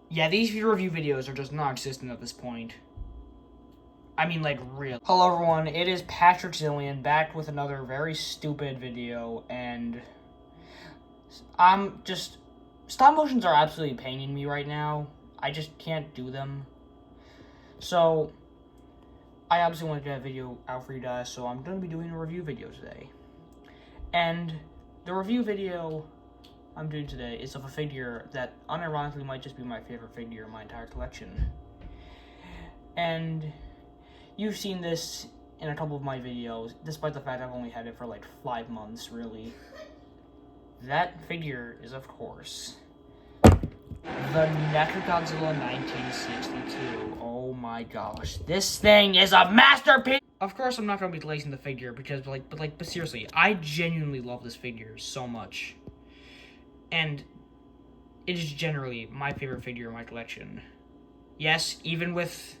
Yeah, these review videos are just non-existent at this point. I mean, like, real. Hello, everyone. It is Patrick Zillion back with another very stupid video, and I'm just... Stop motions are absolutely paining me right now. I just can't do them. So, I obviously want to get a video out for you guys, so I'm going to be doing a review video today. And the review video I'm doing today is of a figure that unironically might just be my favorite figure in my entire collection. And you've seen this in a couple of my videos, despite the fact I've only had it for like 5 months, really. That figure is, of course, the NECA Godzilla 1962. Oh my gosh, this thing is a masterpiece! Of course, I'm not going to be lacing the figure because, but seriously, I genuinely love this figure so much. And it is generally my favorite figure in my collection. Yes, even with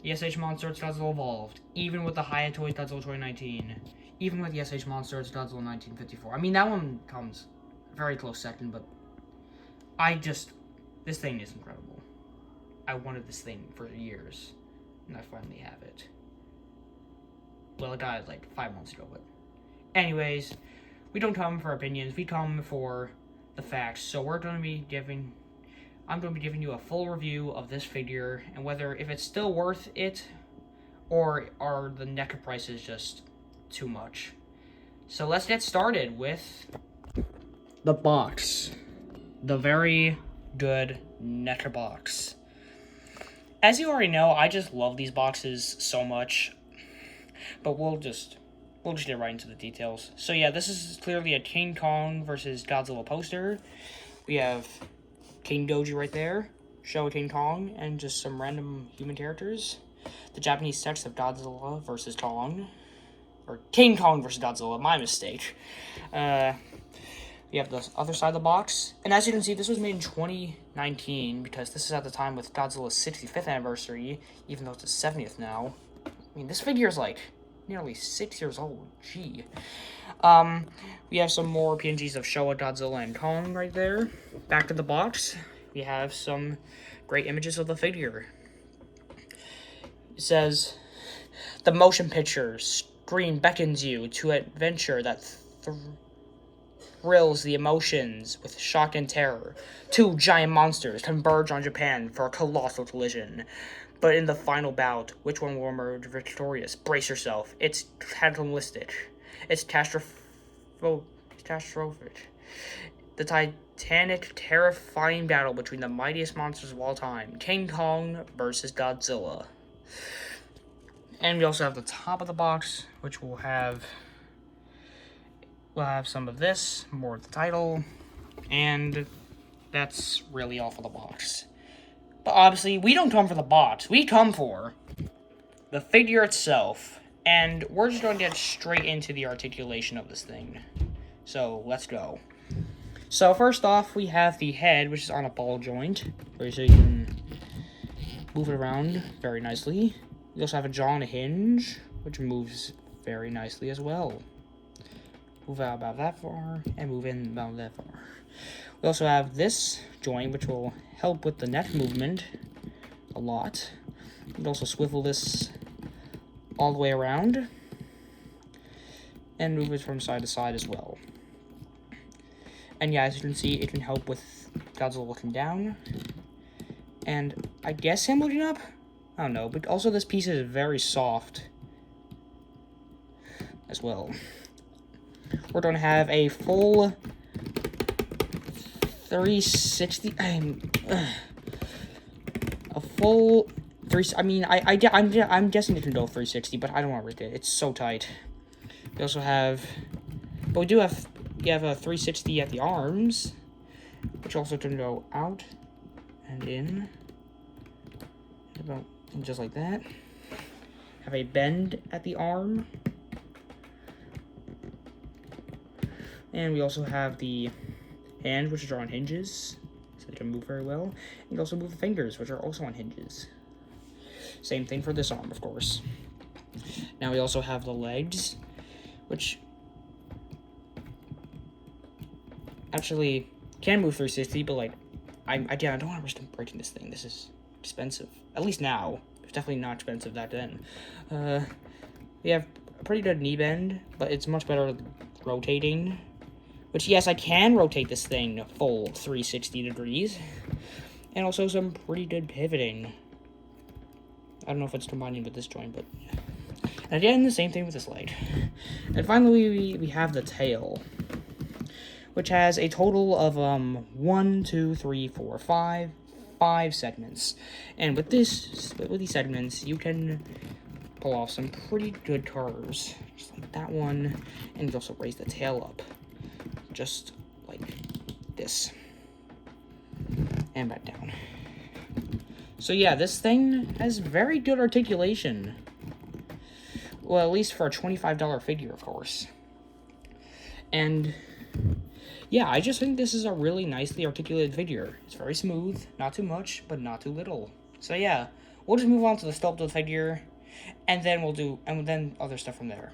the SH Monsters Godzilla Evolved, even with the Hiya Toys Godzilla 2019, even with the SH Monsters Godzilla 1954. I mean, that one comes very close second, but this thing is incredible. I wanted this thing for years, and I finally have it. Well, it got it like 5 months ago, but anyways, we don't come for opinions, we come for the facts. So I'm going to be giving you a full review of this figure and whether if it's still worth it or are the NECA prices just too much. So let's get started with the box. The very good NECA box. As you already know, I just love these boxes so much. But we'll just get right into the details. So yeah, this is clearly a King Kong versus Godzilla poster. We have King Doji right there, Showa King Kong, and just some random human characters. The Japanese text of Godzilla versus Kong. Or King Kong versus Godzilla, my mistake. We have the other side of the box. And as you can see, this was made in 2019, because this is at the time with Godzilla's 65th anniversary, even though it's his 70th now. I mean, this figure is like nearly 6 years old. Gee. We have some more PNGs of Showa, Godzilla, and Kong right there. Back to the box, we have some great images of the figure. It says, the motion picture screen beckons you to adventure that thrills the emotions with shock and terror. Two giant monsters converge on Japan for a colossal collision. But in the final bout, which one will emerge victorious? Brace yourself. It's cataclysmic. It's catastrophic. The titanic, terrifying battle between the mightiest monsters of all time. King Kong versus Godzilla. And we also have the top of the box, which we'll have some of this, more of the title, and that's really all for the box. But obviously, we don't come for the box. We come for the figure itself. And we're just going to get straight into the articulation of this thing. So, let's go. So, first off, we have the head, which is on a ball joint. So you can move it around very nicely. We also have a jaw on a hinge, which moves very nicely as well. Move out about that far, and move in about that far. We also have this joint, which will help with the neck movement a lot. You can also swivel this all the way around and move it from side to side as well. And yeah, as you can see, it can help with Godzilla looking down, and I guess him looking up? I don't know, but also this piece is very soft as well. We're going to have a full 360. A full 3. I mean, I'm guessing it can go 360, but I don't want to risk it. It's so tight. We also have, but we have a 360 at the arms, which also can go out and in, and just like that. Have a bend at the arm. And we also have the hand, which are on hinges, so they can move very well. And you also move the fingers, which are also on hinges. Same thing for this arm, of course. Now we also have the legs, which actually can move 360, but like I don't want to risk breaking this thing. This is expensive. At least now. It's definitely not expensive back then. We have a pretty good knee bend, but it's much better rotating. Which, yes, I can rotate this thing full 360 degrees. And also some pretty good pivoting. I don't know if it's combining with this joint, but... And again, the same thing with this leg. And finally, we have the tail, which has a total of 5 segments. And with these segments, you can pull off some pretty good curves, just like that one, and also raise the tail up, just like this, and back down. So yeah, this thing has very good articulation. Well, at least for a $25 figure, of course. And yeah, I just think this is a really nicely articulated figure. It's very smooth, not too much, but not too little. So yeah, we'll just move on to the sculpt of the figure, and then then other stuff from there.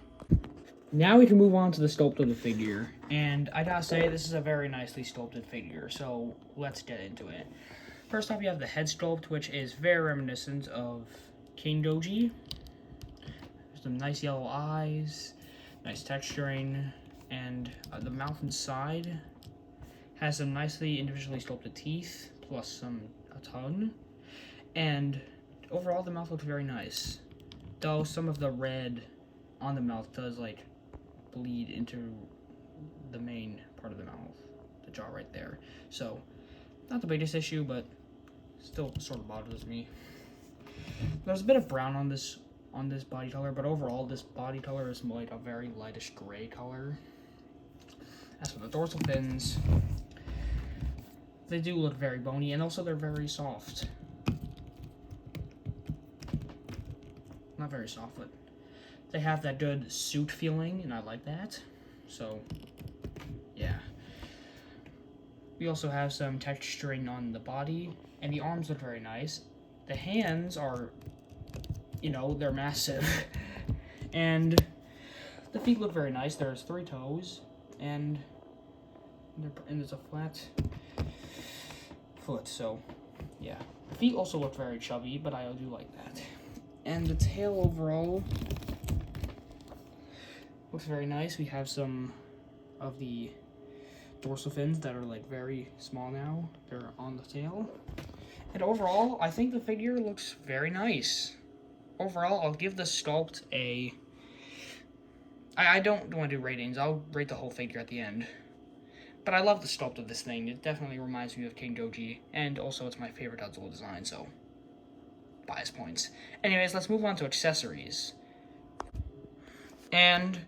Now we can move on to the sculpt of the figure, and I gotta say, this is a very nicely sculpted figure, so let's get into it. First off, you have the head sculpt, which is very reminiscent of King Doji. Some nice yellow eyes, nice texturing, and the mouth inside has some nicely individually sculpted teeth, plus a tongue, and overall the mouth looks very nice, though some of the red on the mouth does like bleed into the main part of the mouth, the jaw right there. So not the biggest issue, but still sort of bothers me. There's a bit of brown on this body color, but overall this body color is like a very lightish gray color. As for the dorsal fins, they do look very bony, and also they're very soft. Not very soft, but they have that good suit feeling, and I like that. So yeah. We also have some texturing on the body, and the arms look very nice. The hands are, you know, they're massive. And the feet look very nice. There's 3 toes, and there's a flat foot, so yeah. The feet also look very chubby, but I do like that. And the tail overall looks very nice. We have some of the dorsal fins that are like very small now. They're on the tail. And overall, I think the figure looks very nice. Overall, I'll give the sculpt a... I don't want to do ratings. I'll rate the whole figure at the end. But I love the sculpt of this thing. It definitely reminds me of King Doji. And also, it's my favorite Godzilla design, so... bias points. Anyways, let's move on to accessories. And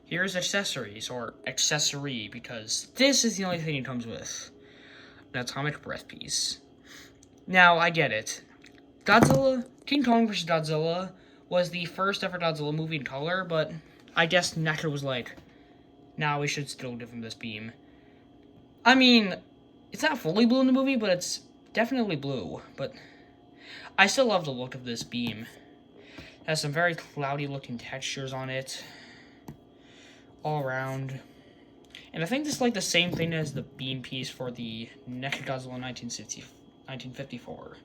here's accessories, or accessory, because this is the only thing it comes with. An atomic breath piece. Now, I get it. Godzilla, King Kong vs. Godzilla was the first ever Godzilla movie in color, but I guess NECA was like, nah, we should still give him this beam. I mean, it's not fully blue in the movie, but it's definitely blue, but I still love the look of this beam. It has some very cloudy looking textures on it, all around. And I think this is like the same thing as the beam piece for the NECA Godzilla 1954.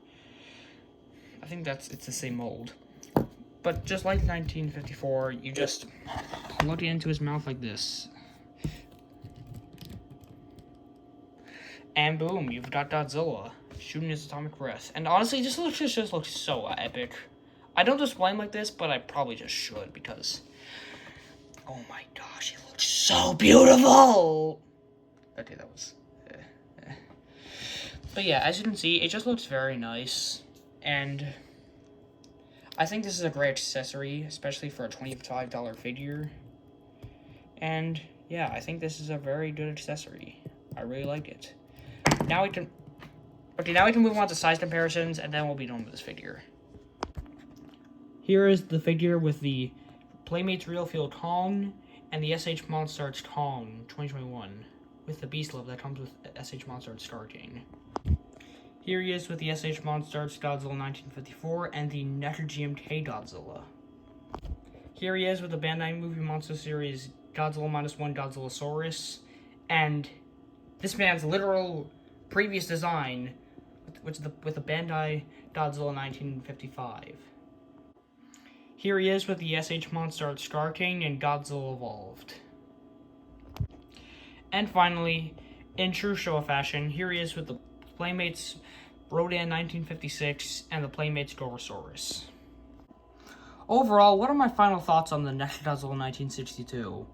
I think it's the same mold. But just like 1954, you just plug it into his mouth like this. And boom, you've got Godzilla shooting his atomic breath. And honestly, this just looks so epic. I don't display him like this, but I probably just should, because... oh my gosh, it looks so beautiful! Okay, that was... But yeah, as you can see, it just looks very nice. And I think this is a great accessory, especially for a $25 figure. And yeah, I think this is a very good accessory. I really like it. Now we can move on to size comparisons, and then we'll be done with this figure. Here is the figure with the Playmates Real Feel Kong and the SH Monsters Kong 2021 with the Beast Love that comes with SH Monsters Star King. Here he is with the SH Monsters Godzilla 1954 and the NECA GMK Godzilla. Here he is with the Bandai Movie Monster Series Godzilla -1 Godzillasaurus, and this man's literal previous design with the Bandai Godzilla 1955. Here he is with the SH Monster Art Scar King and Godzilla Evolved. And finally, in true Showa fashion, here he is with the Playmates Rodan 1956 and the Playmates Gorosaurus. Overall, what are my final thoughts on the NECA Godzilla 1962?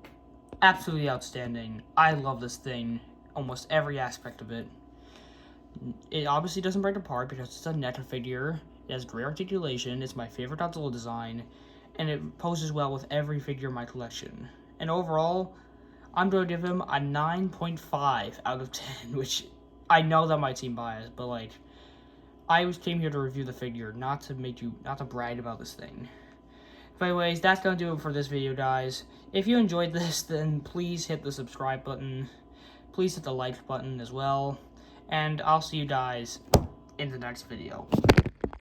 Absolutely outstanding. I love this thing, almost every aspect of it. It obviously doesn't break apart because it's a NECA figure. It has great articulation, it's my favorite Godzilla design, and it poses well with every figure in my collection. And overall, I'm going to give him a 9.5 out of 10, which I know that might seem biased, but like, I came here to review the figure, not to brag about this thing. But anyways, that's going to do it for this video, guys. If you enjoyed this, then please hit the subscribe button. Please hit the like button as well. And I'll see you guys in the next video.